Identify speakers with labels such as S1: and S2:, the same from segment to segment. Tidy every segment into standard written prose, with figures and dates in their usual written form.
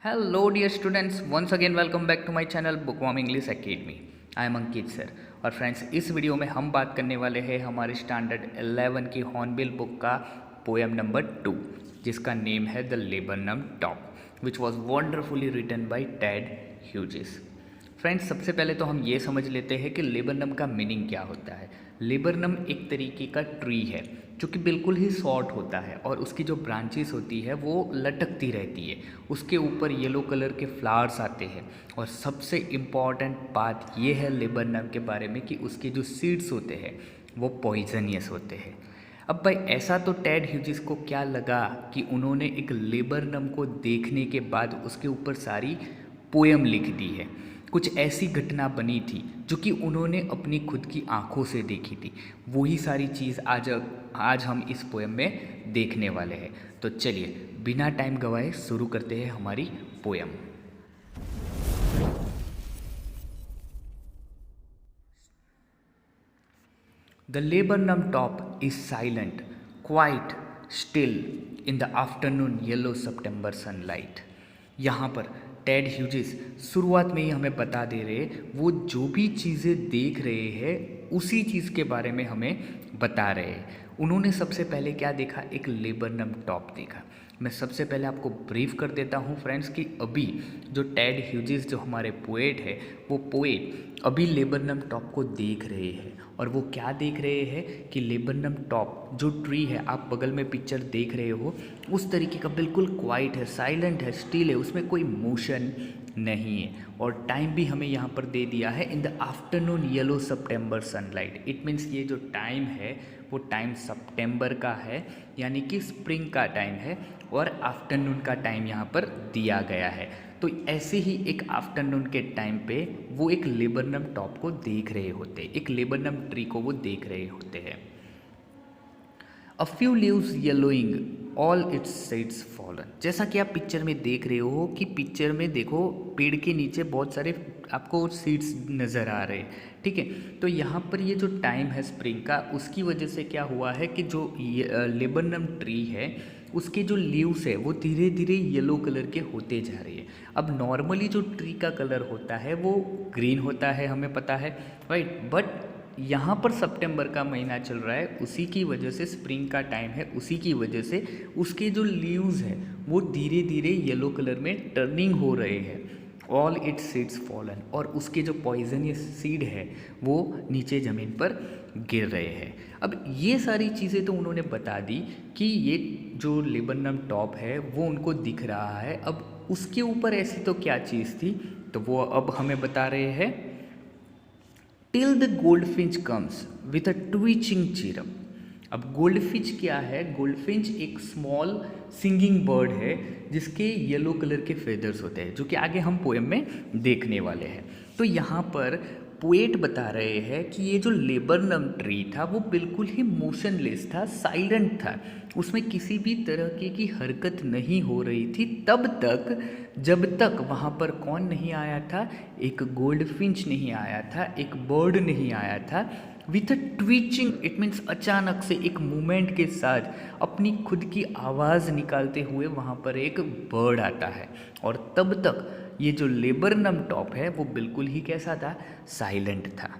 S1: Hello, dear students. Once again, welcome back to my channel Bookworm English Academy. I am Ankit sir. और friends, इस video में हम बात करने वाले हैं हमारे स्टैंडर्ड 11 की हॉर्नबिल बुक का पोएम नंबर 2, जिसका नेम है the Laburnum Top, which was wonderfully written by Ted Hughes. Friends, सबसे पहले तो हम ये समझ लेते हैं कि लेबरनम का मीनिंग क्या होता है। लेबरनम एक तरीके का ट्री है जो कि बिल्कुल ही शॉर्ट होता है और उसकी जो ब्रांचेस होती है वो लटकती रहती है। उसके ऊपर येलो कलर के फ्लावर्स आते हैं और सबसे इम्पॉर्टेंट बात ये है लेबरनम के बारे में कि उसके जो सीड्स होते हैं वो पॉइजनियस होते हैं। अब भाई, ऐसा तो टेड ह्यूजिस को क्या लगा कि उन्होंने एक लेबरनम को देखने के बाद उसके ऊपर सारी पोएम लिख दी है। कुछ ऐसी घटना बनी थी जो कि उन्होंने अपनी खुद की आंखों से देखी थी। वही सारी चीज़ आज हम इस पोएम में देखने वाले हैं। तो चलिए बिना टाइम गवाए शुरू करते हैं हमारी poem. The laburnum top is silent, quite still in the afternoon yellow September sunlight. यहाँ पर टेड ह्यूजिस शुरुआत में ही हमें बता दे रहे वो जो भी चीज़ें देख रहे हैं उसी चीज़ के बारे में हमें बता रहे हैं। उन्होंने सबसे पहले क्या देखा? एक लेबरनम टॉप देखा। मैं सबसे पहले आपको ब्रीफ कर देता हूँ फ्रेंड्स कि अभी जो टेड ह्यूजिस जो हमारे पोएट है वो पोएट अभी लेबरनम टॉप को देख रहे हैं। और वो क्या देख रहे हैं कि लेबरनम टॉप जो ट्री है, आप बगल में पिक्चर देख रहे हो, उस तरीके का बिल्कुल क्वाइट है, साइलेंट है, स्टिल है, उसमें कोई मोशन नहीं है। और टाइम भी हमें यहाँ पर दे दिया है in the afternoon yellow September sunlight. It means ये जो टाइम है वो टाइम सितंबर का है, यानी कि स्प्रिंग का टाइम है और आफ्टरनून का टाइम यहाँ पर दिया गया है। तो ऐसे ही एक आफ्टरनून के टाइम पे वो एक लेबरनम टॉप को देख रहे होते, एक लेबरनम ट्री को वो देख रहे होते हैं। A few leaves yellowing, all it's seeds fallen. जैसा कि आप पिक्चर में देख रहे हो कि पिक्चर में देखो पेड़ के नीचे बहुत सारे आपको सीड्स नज़र आ रहे हैं, ठीक है। तो यहाँ पर ये जो टाइम है स्प्रिंग का, उसकी वजह से क्या हुआ है कि जो लेबरनम ट्री है उसके जो लीव्स है वो धीरे धीरे येलो कलर के होते जा रहे हैं। अब नॉर्मली जो ट्री का कलर होता है वो ग्रीन होता है, हमें पता है, राइट। बट यहाँ पर सितंबर का महीना चल रहा है, उसी की वजह से स्प्रिंग का टाइम है, उसी की वजह से उसके जो लीव्स हैं वो धीरे धीरे येलो कलर में टर्निंग हो रहे हैं। ऑल इट्स सीड्स फॉलन, और उसके जो पॉइजनियस सीड है वो नीचे ज़मीन पर गिर रहे हैं। अब ये सारी चीज़ें तो उन्होंने बता दी कि ये जो लेबरनम टॉप है वो उनको दिख रहा है। अब उसके ऊपर ऐसी तो क्या चीज़ थी, तो वो अब हमें बता रहे हैं। Till the goldfinch comes with a twitching chirp. अब गोल्डफिंच क्या है? गोल्डफिंच एक स्मॉल सिंगिंग बर्ड है जिसके येलो कलर के फेदर्स होते हैं, जो कि आगे हम पोएम में देखने वाले हैं। तो यहाँ पर पोएट बता रहे हैं कि ये जो लेबरनम ट्री था वो बिल्कुल ही मोशनलेस था, साइलेंट था, उसमें किसी भी तरह की हरकत नहीं हो रही थी तब तक जब तक वहाँ पर कौन नहीं आया था? एक गोल्डफिंच नहीं आया था, एक बर्ड नहीं आया था विथ अ ट्वीचिंग। इट मीन्स अचानक से एक मूवमेंट के साथ अपनी खुद की आवाज़ निकालते हुए वहाँ पर एक बर्ड आता है। और तब तक ये जो लेबरनम टॉप है वो बिल्कुल ही कैसा था? साइलेंट था।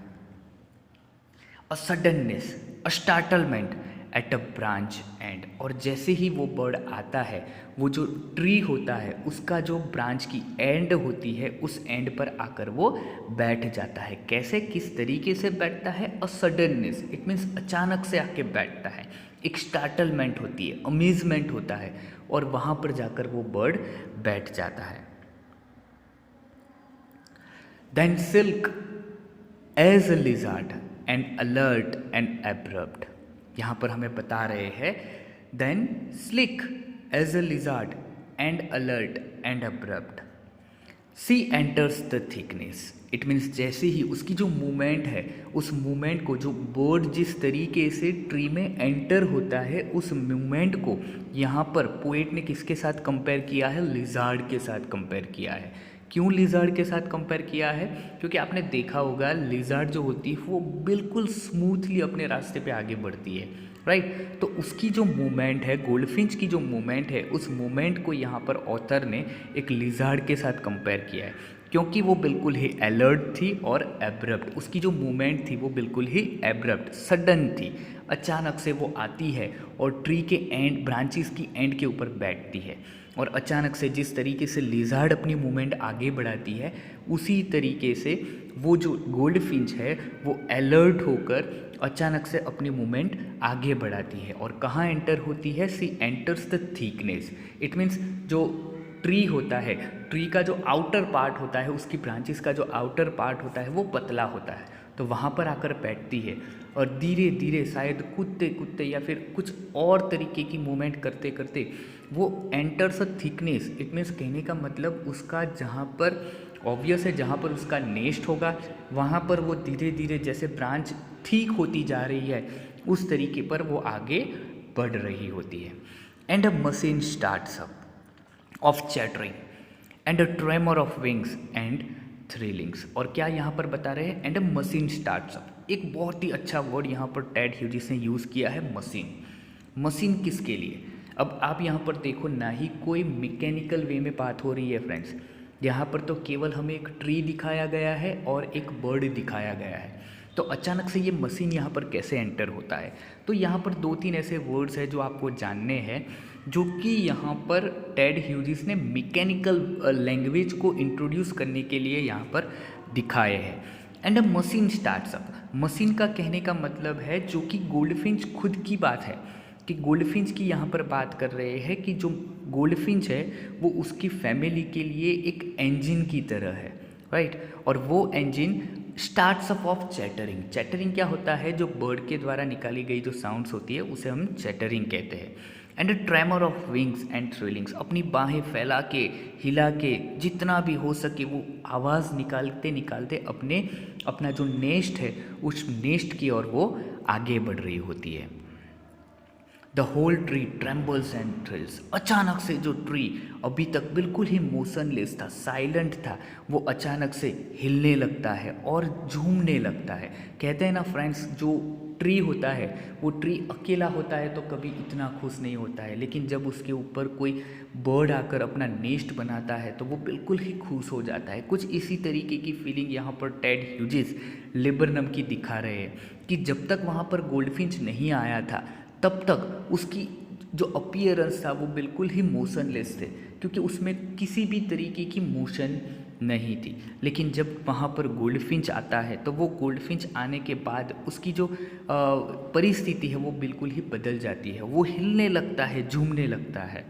S1: A suddenness, a startlement at a branch end. और जैसे ही वो बर्ड आता है, वो जो ट्री होता है उसका जो ब्रांच की एंड होती है उस एंड पर आकर वो बैठ जाता है। कैसे, किस तरीके से बैठता है? अ सडननेस, इट मीन्स अचानक से आके बैठता है। एक स्टार्टलमेंट होती है, अमेजमेंट होता है, और वहाँ पर जाकर वो बर्ड बैठ जाता है। Then silk as a lizard and alert and abrupt. यहाँ पर हमें बता रहे हैं then slick as a lizard and alert and abrupt she enters the thickness. It means जैसे ही उसकी जो मूवमेंट है, उस मूवमेंट को जो बर्ड जिस तरीके से ट्री में एंटर होता है, उस मूवमेंट को यहाँ पर पोएट ने किसके साथ कंपेयर किया है? लिजार्ड के साथ कंपेयर किया है। क्यों लिजार्ड के साथ कंपेयर किया है? क्योंकि आपने देखा होगा लिजार्ड जो होती है वो बिल्कुल स्मूथली अपने रास्ते पे आगे बढ़ती है, राइट। तो उसकी जो मूवमेंट है, गोल्डफिंच की जो मूवमेंट है, उस मूवमेंट को यहाँ पर ऑथर ने एक लिजार्ड के साथ कंपेयर किया है, क्योंकि वो बिल्कुल ही अलर्ट थी और एब्रप्ट, उसकी जो मूवमेंट थी वो बिल्कुल ही एब्रप्ट, सडन थी। अचानक से वो आती है और ट्री के एंड, ब्रांचेस की एंड के ऊपर बैठती है, और अचानक से जिस तरीके से लिजार्ड अपनी मूवमेंट आगे बढ़ाती है, उसी तरीके से वो जो गोल्डफिंच है वो अलर्ट होकर अचानक से अपनी मूवमेंट आगे बढ़ाती है। और कहाँ एंटर होती है? She enters the thickness. It means जो ट्री होता है, ट्री का जो आउटर पार्ट होता है, उसकी ब्रांचेस का जो आउटर पार्ट होता है वो पतला होता है, तो वहाँ पर आकर बैठती है और धीरे धीरे शायद कूदते कूदते या फिर कुछ और तरीके की मूवमेंट करते करते वो enters a thickness. It means कहने का मतलब उसका जहाँ पर ऑब्वियस है, जहाँ पर उसका नेस्ट होगा वहाँ पर वो धीरे धीरे जैसे ब्रांच ठीक होती जा रही है उस तरीके पर वो आगे बढ़ रही होती है। And a machine starts up of chattering and a tremor of wings and thrillings. और क्या यहाँ पर बता रहे हैं? And a machine starts up. एक बहुत ही अच्छा वर्ड यहाँ पर टेड ह्यूजिस ने यूज़ किया है, मशीन। मशीन किसके लिए? अब आप यहाँ पर देखो, ना ही कोई मैकेनिकल वे में बात हो रही है फ्रेंड्स, यहाँ पर तो केवल हमें एक ट्री दिखाया गया है और एक बर्ड दिखाया गया है। तो अचानक से ये मशीन यहाँ पर कैसे एंटर होता है? तो यहाँ पर दो तीन ऐसे वर्ड्स हैं जो आपको जानने हैं, जो कि यहाँ पर टेड ह्यूजिस ने मैकेनिकल लैंग्वेज को इंट्रोड्यूस करने के लिए यहाँ पर दिखाए हैं। And a machine starts up. Machine का कहने का मतलब है जो कि गोल्डफिंच खुद की बात है, कि गोल्डफिंच की यहाँ पर बात कर रहे हैं कि जो गोल्डफिंच है वो उसकी फैमिली के लिए एक इंजन की तरह है, राइट। और वो engine starts up of chattering. Chattering क्या होता है? जो बर्ड के द्वारा निकाली गई जो साउंड्स होती है उसे हम चैटरिंग कहते हैं। And a tremor of wings and thrillings. अपनी बाहें फैला के, हिला के, जितना भी हो सके वो आवाज़ निकालते निकालते अपना जो नेस्ट है उस नेस्ट की ओर वो आगे बढ़ रही होती है। The whole tree trembles and thrills. अचानक से जो ट्री अभी तक बिल्कुल ही मोशनलेस था, साइलेंट था, वो अचानक से हिलने लगता है और झूमने लगता है। कहते हैं ना फ्रेंड्स, जो ट्री होता है वो ट्री अकेला होता है तो कभी इतना खुश नहीं होता है, लेकिन जब उसके ऊपर कोई बर्ड आकर अपना नेस्ट बनाता है तो वो बिल्कुल ही खुश हो जाता है। कुछ इसी तरीके की फीलिंग यहाँ पर टेड ह्यूजिस लेबरनम की दिखा रहे हैं कि जब तक वहाँ पर गोल्डफिंच नहीं आया था तब तक उसकी जो अपीयरेंस था वो बिल्कुल ही मोशनलेस थे, क्योंकि उसमें किसी भी तरीके की मोशन नहीं थी। लेकिन जब वहाँ पर गोल्डफिंच आता है तो वो गोल्डफिंच आने के बाद उसकी जो परिस्थिति है वो बिल्कुल ही बदल जाती है, वो हिलने लगता है, झूमने लगता है।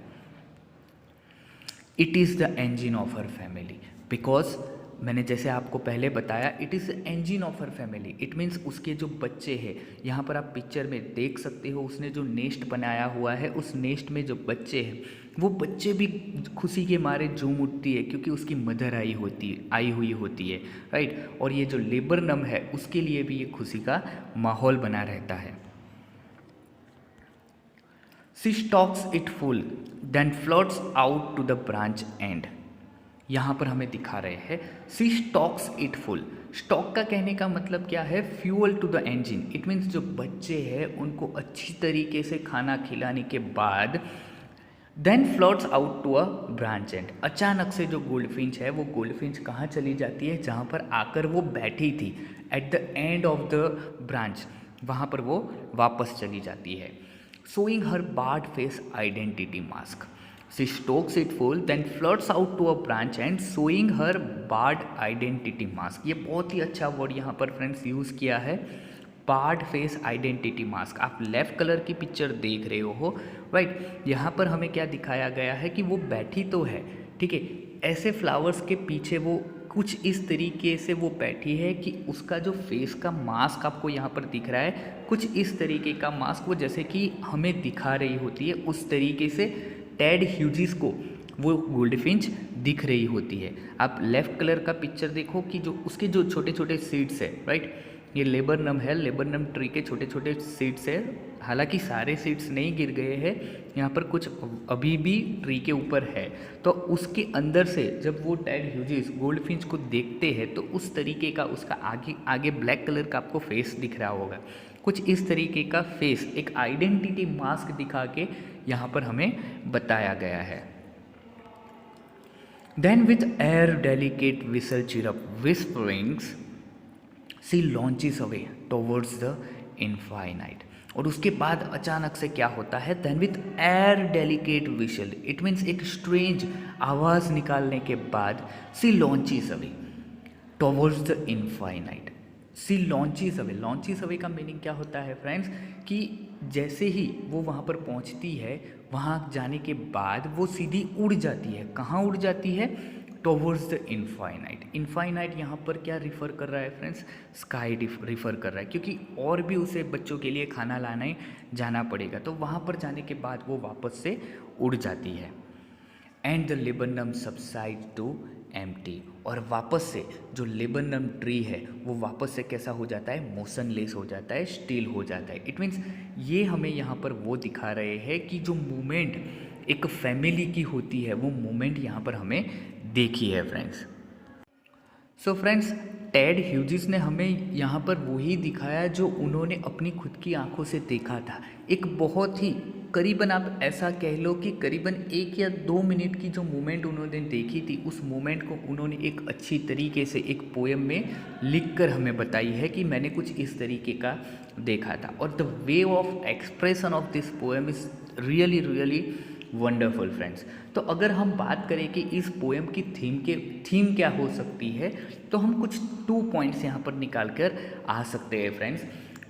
S1: It is the engine of her family, because मैंने जैसे आपको पहले बताया, it is the engine of her family. It means उसके जो बच्चे हैं, यहाँ पर आप पिक्चर में देख सकते हो, उसने जो नेस्ट बनाया हुआ है उस नेस्ट में जो बच्चे हैं वो बच्चे भी खुशी के मारे झूम उठती है, क्योंकि उसकी मदर आई हुई होती है, राइट। और ये जो लेबरनम है उसके लिए भी ये खुशी का माहौल बना रहता है। She stokes it full then floats out to the branch end. यहाँ पर हमें दिखा रहे हैं she stokes it full. Stoke का कहने का मतलब क्या है? Fuel to the engine. It means जो बच्चे हैं उनको अच्छी तरीके से खाना खिलाने के बाद then floats out to a branch end. अचानक से जो गोल्डफिंच है वो गोल्डफिंच कहाँ चली जाती है? जहाँ पर आकर वो बैठी थी, at the end of the branch, वहाँ पर वो वापस चली जाती है। Showing her barred face identity mask. She stokes it full, then flirts out to a branch and showing her barred identity mask। ये बहुत ही अच्छा वर्ड यहाँ पर फ्रेंड्स यूज़ किया है, बार्ड फेस आइडेंटिटी मास्क। आप लेफ्ट कलर की picture देख रहे हो, राइट। यहाँ पर हमें क्या दिखाया गया है कि वो बैठी तो है, ठीक है, ऐसे फ्लावर्स के पीछे वो कुछ इस तरीके से वो बैठी है कि उसका जो फेस का मास्क आपको यहाँ पर दिख रहा है, कुछ इस तरीके का मास्क वो जैसे कि हमें दिखा रही होती है, उस तरीके से टेड ह्यूजिस को वो गोल्डफिंच दिख रही होती है। आप लेफ्ट कलर का पिक्चर देखो कि जो उसके जो छोटे छोटे सीड्स है, राइट, ये लेबरनम है, लेबरनम ट्री के छोटे छोटे सीड्स है। हालांकि सारे सीड्स नहीं गिर गए हैं, यहाँ पर कुछ अभी भी ट्री के ऊपर है। तो उसके अंदर से जब वो टेड ह्यूजिस गोल्डफिंच को देखते हैं तो उस तरीके का उसका आगे आगे ब्लैक कलर का आपको फेस दिख रहा होगा, कुछ इस तरीके का फेस, एक आइडेंटिटी मास्क दिखा के यहाँ पर हमें बताया गया है। Then with air delicate whistle chirp whisperings she launches away towards the infinite. और उसके बाद अचानक से क्या होता है, then with air delicate whistle, it means एक स्ट्रेंज आवाज़ निकालने के बाद she launches away towards the infinite. She launches away, launches away का मीनिंग क्या होता है फ्रेंड्स, कि जैसे ही वो वहाँ पर पहुँचती है, वहाँ जाने के बाद वो सीधी उड़ जाती है। कहाँ उड़ जाती है, टुवर्ड्स द इनफाइनाइट। इनफाइनाइट यहाँ पर क्या रिफ़र कर रहा है फ्रेंड्स, स्काई रिफ़र कर रहा है, क्योंकि और भी उसे बच्चों के लिए खाना लाने जाना पड़ेगा, तो वहाँ पर जाने के बाद वो वापस से उड़ जाती है। And the Laburnum subside to empty, और वापस से जो लेबनम ट्री है वो वापस से कैसा हो जाता है, मोशनलेस हो जाता है, स्टिल हो जाता है। इट मीन्स ये हमें यहाँ पर वो दिखा रहे हैं कि जो मूवमेंट एक फैमिली की होती है, वो मूवमेंट यहाँ पर हमें देखी है friends. So friends, Ted Hughes ने हमें यहाँ पर वही दिखाया जो उन्होंने अपनी खुद की आंखों से देखा था। एक बहुत ही करीबन, आप ऐसा कह लो कि करीबन 1 या 2 मिनट की जो मूवमेंट उन्होंने देखी थी, उस मूवमेंट को उन्होंने एक अच्छी तरीके से एक पोएम में लिखकर हमें बताई है कि मैंने कुछ इस तरीके का देखा था। और the way of expression of this poem is really really wonderful friends. तो अगर हम बात करें कि इस पोएम की थीम क्या हो सकती है, तो हम कुछ 2 पॉइंट्स यहाँ पर निकाल कर आ सकते हैं फ्रेंड्स।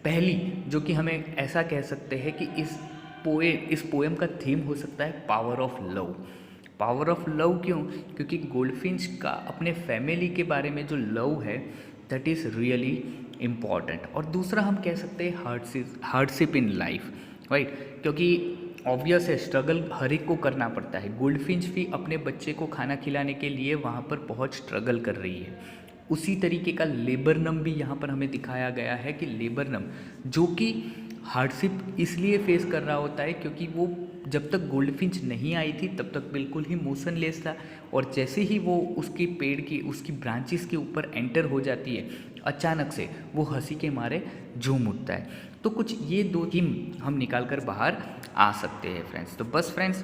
S1: पहली, जो कि हमें ऐसा कह सकते हैं कि इस पोएम का थीम हो सकता है power of love. Power of love क्यों, क्योंकि गोल्डफिंच का अपने फैमिली के बारे में जो लव है, दैट इज़ रियली इम्पॉर्टेंट। और दूसरा हम कह सकते हैं हार्डशिप इन लाइफ, राइट, क्योंकि ऑब्वियस है स्ट्रगल हर एक को करना पड़ता है। गोल्डफिंच भी अपने बच्चे को खाना खिलाने के लिए वहाँ पर बहुत स्ट्रगल कर रही है। उसी तरीके का लेबरनम भी यहाँ पर हमें दिखाया गया है कि लेबरनम जो कि हार्डशिप इसलिए फेस कर रहा होता है क्योंकि वो जब तक गोल्डफिंच नहीं आई थी तब तक बिल्कुल ही मोशनलेस था, और जैसे ही वो उसकी पेड़ की उसकी ब्रांचेस के ऊपर एंटर हो जाती है, अचानक से वो हंसी के मारे झूम उठता है। तो कुछ ये 2 थीम हम निकाल कर बाहर आ सकते हैं फ्रेंड्स। तो बस फ्रेंड्स,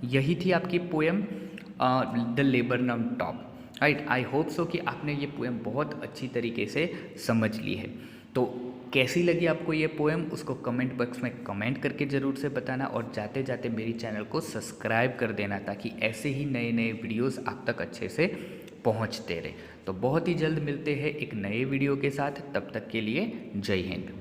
S1: यही थी आपकी poem the Laburnum top, right. I hope so कि आपने ये पोएम बहुत अच्छी तरीके से समझ ली है। तो कैसी लगी आपको ये पोएम, उसको कमेंट बॉक्स में कमेंट करके ज़रूर से बताना, और जाते जाते मेरी चैनल को सब्सक्राइब कर देना ताकि ऐसे ही नए नए वीडियोस आप तक अच्छे से पहुंचते रहे। तो बहुत ही जल्द मिलते हैं एक नए वीडियो के साथ, तब तक के लिए जय हिंद।